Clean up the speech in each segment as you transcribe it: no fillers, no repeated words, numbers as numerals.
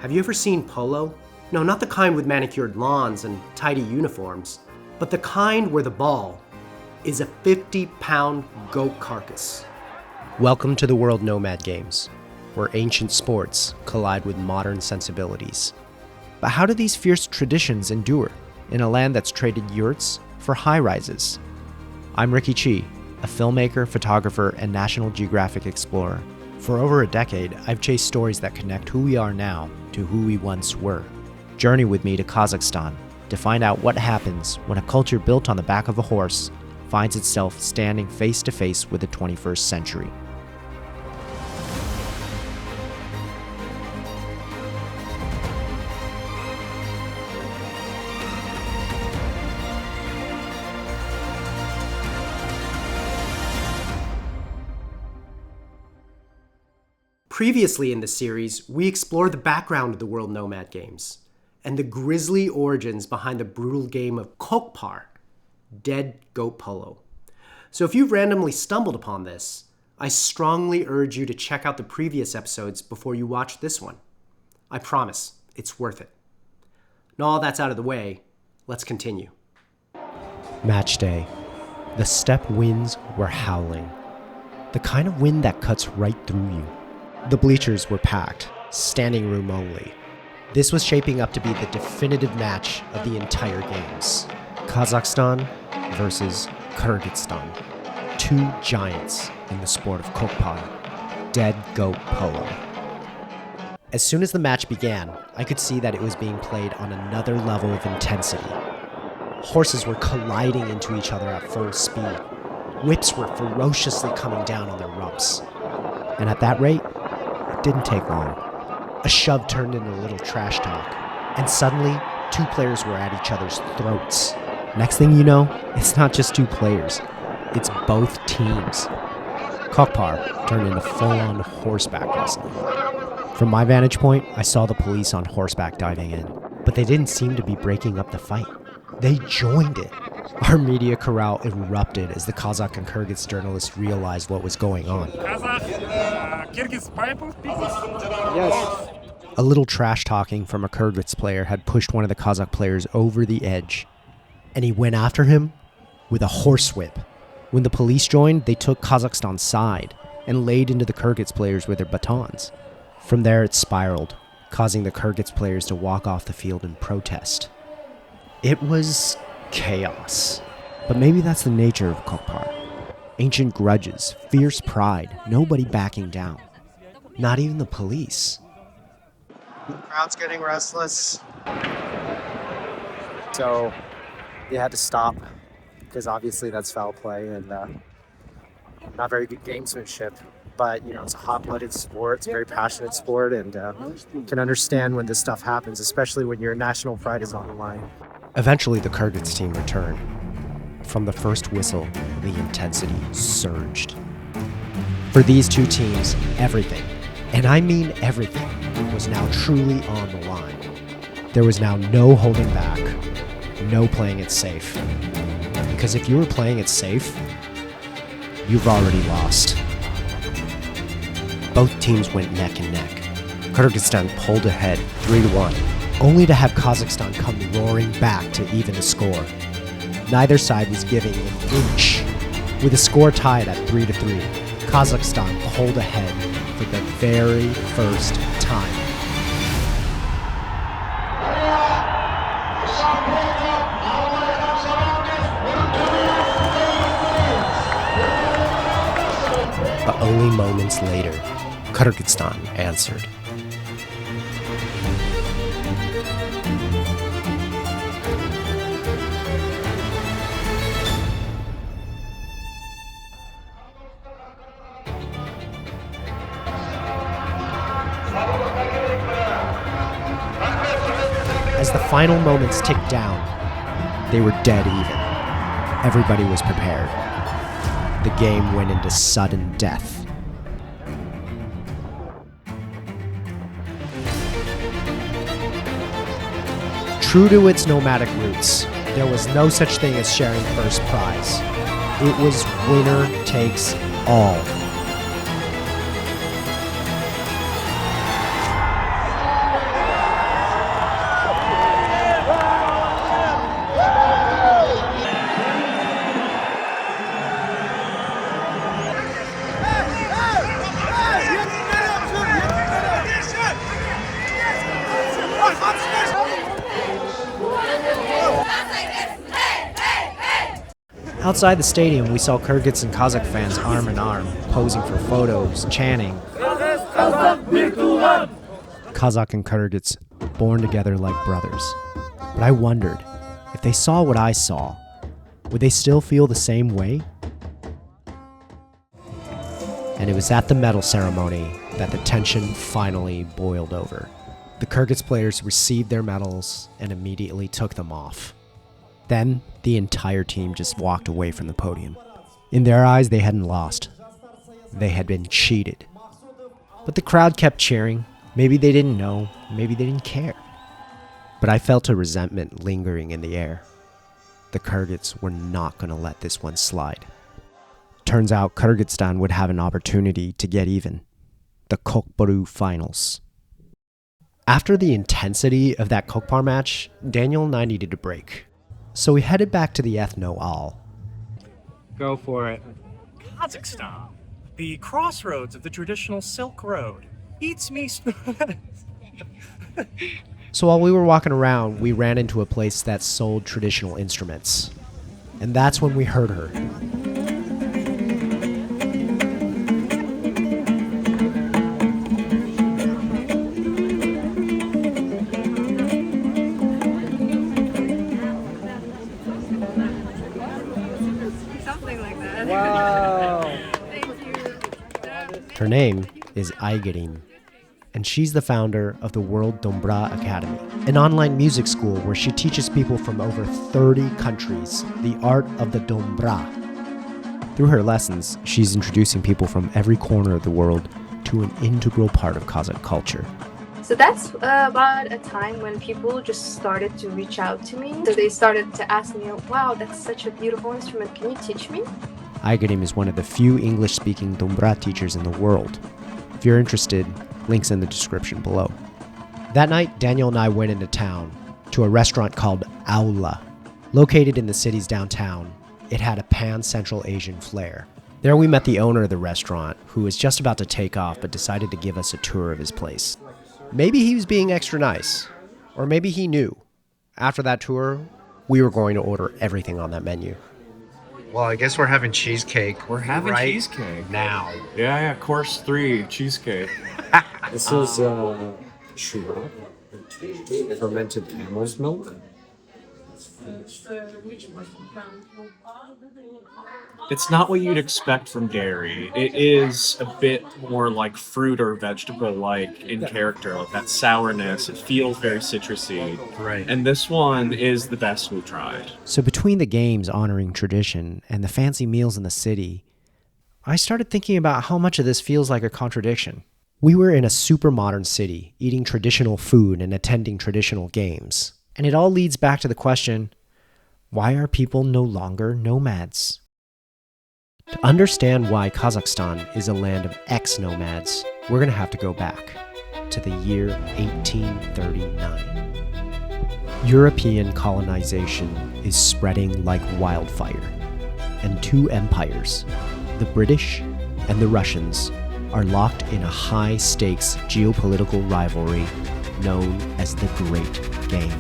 Have you ever seen polo? No, not the kind with manicured lawns and tidy uniforms, but the kind where the ball is a 50-pound goat carcass. Welcome to the World Nomad Games, where ancient sports collide with modern sensibilities. But how do these fierce traditions endure in a land that's traded yurts for high-rises? I'm Ricky Chi, a filmmaker, photographer, and National Geographic explorer. For over a decade, I've chased stories that connect who we are now to who we once were. Journey with me to Kazakhstan to find out what happens when a culture built on the back of a horse finds itself standing face to face with the 21st century. Previously in the series, we explored the background of the World Nomad Games and the grisly origins behind the brutal game of Kokpar, dead goat polo. So if you've randomly stumbled upon this, I strongly urge you to check out the previous episodes before you watch this one. I promise, it's worth it. Now all that's out of the way, let's continue. Match day. The steppe winds were howling. The kind of wind that cuts right through you. The bleachers were packed, standing room only. This was shaping up to be the definitive match of the entire games. Kazakhstan versus Kyrgyzstan. Two giants in the sport of Kokpar, dead goat polo. As soon as the match began, I could see that it was being played on another level of intensity. Horses were colliding into each other at full speed. Whips were ferociously coming down on their rumps. And at that rate, it didn't take long. A shove turned into a little trash talk, and suddenly, two players were at each other's throats. Next thing you know, it's not just two players, it's both teams. Kokpar turned into full-on horseback wrestling. From my vantage point, I saw the police on horseback diving in, but they didn't seem to be breaking up the fight. They joined it. Our media corral erupted as the Kazakh and Kyrgyz journalists realized what was going on. Kyrgyz people? Yes. A little trash talking from a Kyrgyz player had pushed one of the Kazakh players over the edge, and he went after him with a horsewhip. When the police joined, they took Kazakhstan's side and laid into the Kyrgyz players with their batons. From there, it spiraled, causing the Kyrgyz players to walk off the field in protest. It was chaos. But maybe that's the nature of Kokpar. Ancient grudges, fierce pride, nobody backing down. Not even the police. The crowd's getting restless. So you had to stop because obviously that's foul play and not very good gamesmanship. But, it's a hot-blooded sport. It's a very passionate sport, and you can understand when this stuff happens, especially when your national pride is on the line. Eventually, the Kyrgyz team returned. From the first whistle, the intensity surged. For these two teams, everything, and I mean everything, was now truly on the line. There was now no holding back, no playing it safe. Because if you were playing it safe, you've already lost. Both teams went neck and neck. Kyrgyzstan pulled ahead 3-1, only to have Kazakhstan come roaring back to even the score. Neither side was giving an inch. With the score tied at 3-3, Kazakhstan pulled ahead for the very first time. But only moments later, Kyrgyzstan answered. As the final moments ticked down, they were dead even. Everybody was prepared. The game went into sudden death. True to its nomadic roots, there was no such thing as sharing first prize. It was winner takes all. Outside the stadium, we saw Kyrgyz and Kazakh fans arm in arm, posing for photos, chanting, Kazakh and Kyrgyz, born together like brothers. But I wondered, if they saw what I saw, would they still feel the same way? And it was at the medal ceremony that the tension finally boiled over. The Kyrgyz players received their medals and immediately took them off. Then, the entire team just walked away from the podium. In their eyes, they hadn't lost. They had been cheated. But the crowd kept cheering. Maybe they didn't know, maybe they didn't care. But I felt a resentment lingering in the air. The Kyrgyz were not going to let this one slide. Turns out Kyrgyzstan would have an opportunity to get even. The Kokpar finals. After the intensity of that Kokpar match, Daniel and I needed a break. So we headed back to the ethno-al. Go for it. Kazakhstan, the crossroads of the traditional Silk Road. Eats me. So while we were walking around, we ran into a place that sold traditional instruments. And that's when we heard her. Something like that. Wow. Thank you. Her name is Aigerim, and she's the founder of the World Nomad Academy, an online music school where she teaches people from over 30 countries the art of the dombra. Through her lessons, she's introducing people from every corner of the world to an integral part of Kazakh culture. So that's about a time when people just started to reach out to me. So they started to ask me, wow, that's such a beautiful instrument. Can you teach me? Aigerim is one of the few English-speaking dombra teachers in the world. If you're interested, links in the description below. That night, Daniel and I went into town to a restaurant called Aula. Located in the city's downtown, it had a pan-Central Asian flair. There we met the owner of the restaurant, who was just about to take off but decided to give us a tour of his place. Maybe he was being extra nice, or maybe he knew. After that tour, we were going to order everything on that menu. Well, I guess we're having cheesecake. We're having right cheesecake. now. Yeah, course 3, cheesecake. This is shurak, fermented camel's milk. It's not what you'd expect from dairy. It is a bit more like fruit or vegetable-like in character, like that sourness. It feels very citrusy. Right. And this one is the best we've tried. So between the games honoring tradition and the fancy meals in the city, I started thinking about how much of this feels like a contradiction. We were in a super modern city, eating traditional food and attending traditional games. And it all leads back to the question, why are people no longer nomads? To understand why Kazakhstan is a land of ex-nomads, we're going to have to go back to the year 1839. European colonization is spreading like wildfire, and two empires, the British and the Russians, are locked in a high-stakes geopolitical rivalry known as the Great Game.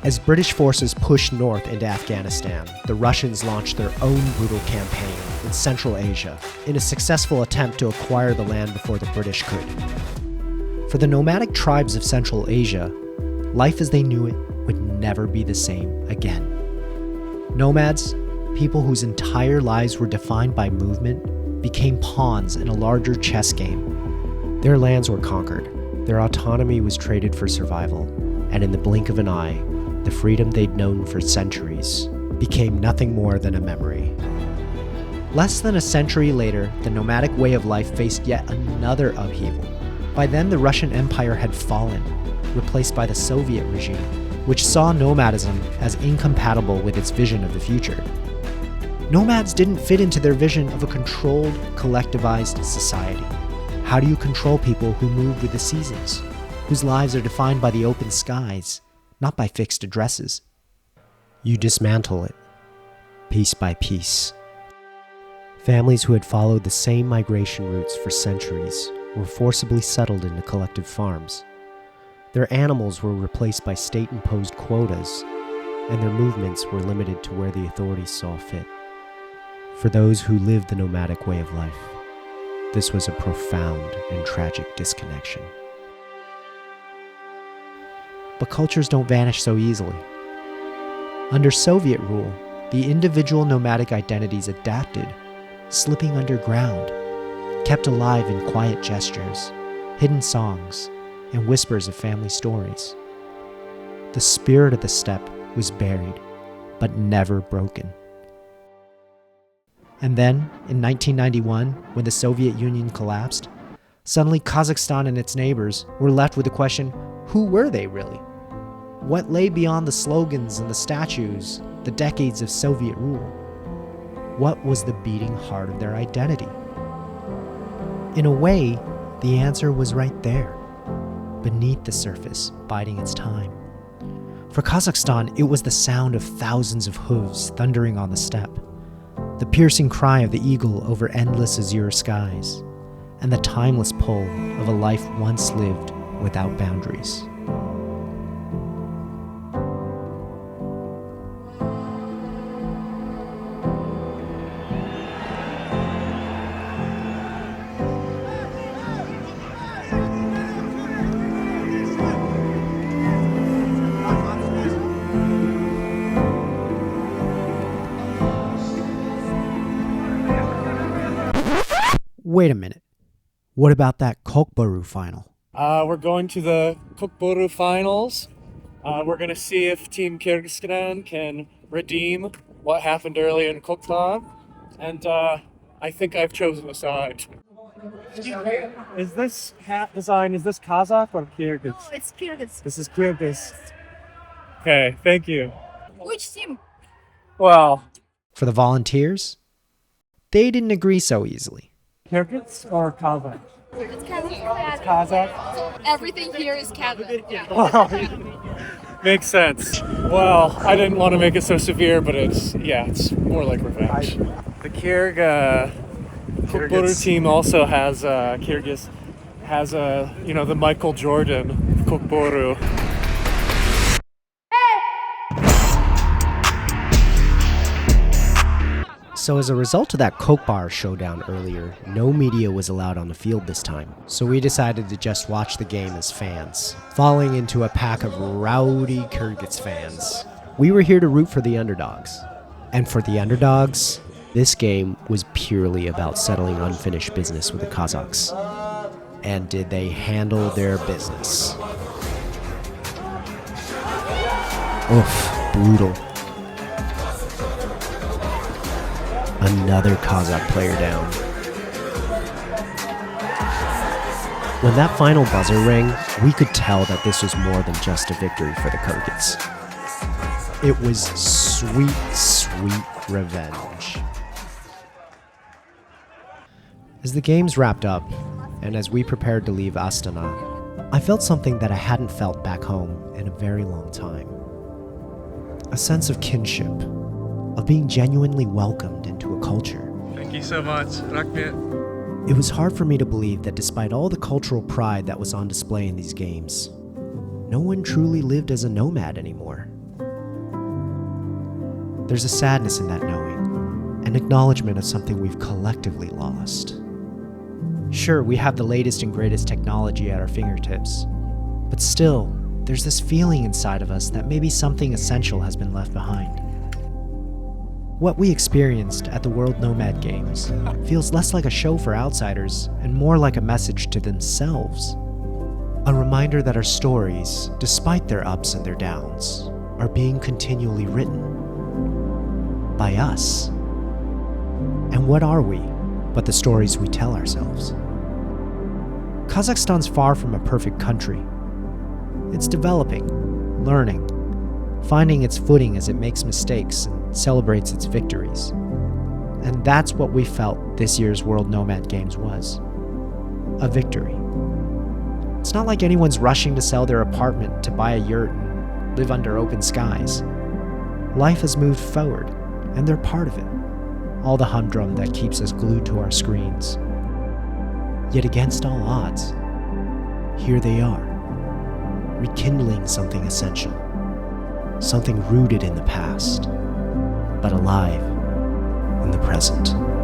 As British forces pushed north into Afghanistan, the Russians launched their own brutal campaign in Central Asia in a successful attempt to acquire the land before the British could. For the nomadic tribes of Central Asia, life as they knew it would never be the same again. Nomads, people whose entire lives were defined by movement, became pawns in a larger chess game. Their lands were conquered, their autonomy was traded for survival, and in the blink of an eye, the freedom they'd known for centuries became nothing more than a memory. Less than a century later, the nomadic way of life faced yet another upheaval. By then, the Russian Empire had fallen, replaced by the Soviet regime, which saw nomadism as incompatible with its vision of the future. Nomads didn't fit into their vision of a controlled, collectivized society. How do you control people who move with the seasons, whose lives are defined by the open skies, not by fixed addresses? You dismantle it, piece by piece. Families who had followed the same migration routes for centuries were forcibly settled into collective farms. Their animals were replaced by state-imposed quotas, and their movements were limited to where the authorities saw fit. For those who lived the nomadic way of life, this was a profound and tragic disconnection. But cultures don't vanish so easily. Under Soviet rule, the individual nomadic identities adapted, slipping underground, kept alive in quiet gestures, hidden songs, and whispers of family stories. The spirit of the steppe was buried, but never broken. And then, in 1991, when the Soviet Union collapsed, suddenly Kazakhstan and its neighbors were left with the question, who were they really? What lay beyond the slogans and the statues, the decades of Soviet rule? What was the beating heart of their identity? In a way, the answer was right there, beneath the surface, biding its time. For Kazakhstan, it was the sound of thousands of hooves thundering on the steppe, the piercing cry of the eagle over endless azure skies, and the timeless pull of a life once lived without boundaries. Wait a minute. What about that Kokpar final? We're going to the Kokpar finals. We're going to see if Team Kyrgyzstan can redeem what happened earlier in Kokpar. And I think I've chosen a side. Is this hat design, is this Kazakh or Kyrgyz? Oh, it's Kyrgyz. This is Kyrgyz. Okay, thank you. Which team? Well, For the volunteers, they didn't agree so easily. Kyrgyz or Kazakh? It's Kazakh. Kazakh? Everything here is Kazakh. Yeah. Makes sense. Well, I didn't want to make it so severe, but it's more like revenge. The Kokpar team also has Kyrgyz has the Michael Jordan of Kokpar. So as a result of that Kokpar showdown earlier, no media was allowed on the field this time. So we decided to just watch the game as fans, falling into a pack of rowdy Kyrgyz fans. We were here to root for the underdogs. And for the underdogs, this game was purely about settling unfinished business with the Kazakhs. And did they handle their business? Oof, brutal. Another Kazakh player down. When that final buzzer rang, we could tell that this was more than just a victory for the Kyrgyz. It was sweet, sweet revenge. As the games wrapped up, and as we prepared to leave Astana, I felt something that I hadn't felt back home in a very long time. A sense of kinship, of being genuinely welcomed into a culture. Thank you so much. Rakmit. It was hard for me to believe that despite all the cultural pride that was on display in these games, no one truly lived as a nomad anymore. There's a sadness in that knowing, an acknowledgement of something we've collectively lost. Sure, we have the latest and greatest technology at our fingertips, but still, there's this feeling inside of us that maybe something essential has been left behind. What we experienced at the World Nomad Games feels less like a show for outsiders and more like a message to themselves. A reminder that our stories, despite their ups and their downs, are being continually written by us. And what are we but the stories we tell ourselves? Kazakhstan's far from a perfect country. It's developing, learning, finding its footing as it makes mistakes and celebrates its victories. And that's what we felt this year's World Nomad Games was. A victory. It's not like anyone's rushing to sell their apartment to buy a yurt and live under open skies. Life has moved forward, and they're part of it. All the humdrum that keeps us glued to our screens. Yet against all odds, here they are, rekindling something essential. Something rooted in the past, but alive in the present.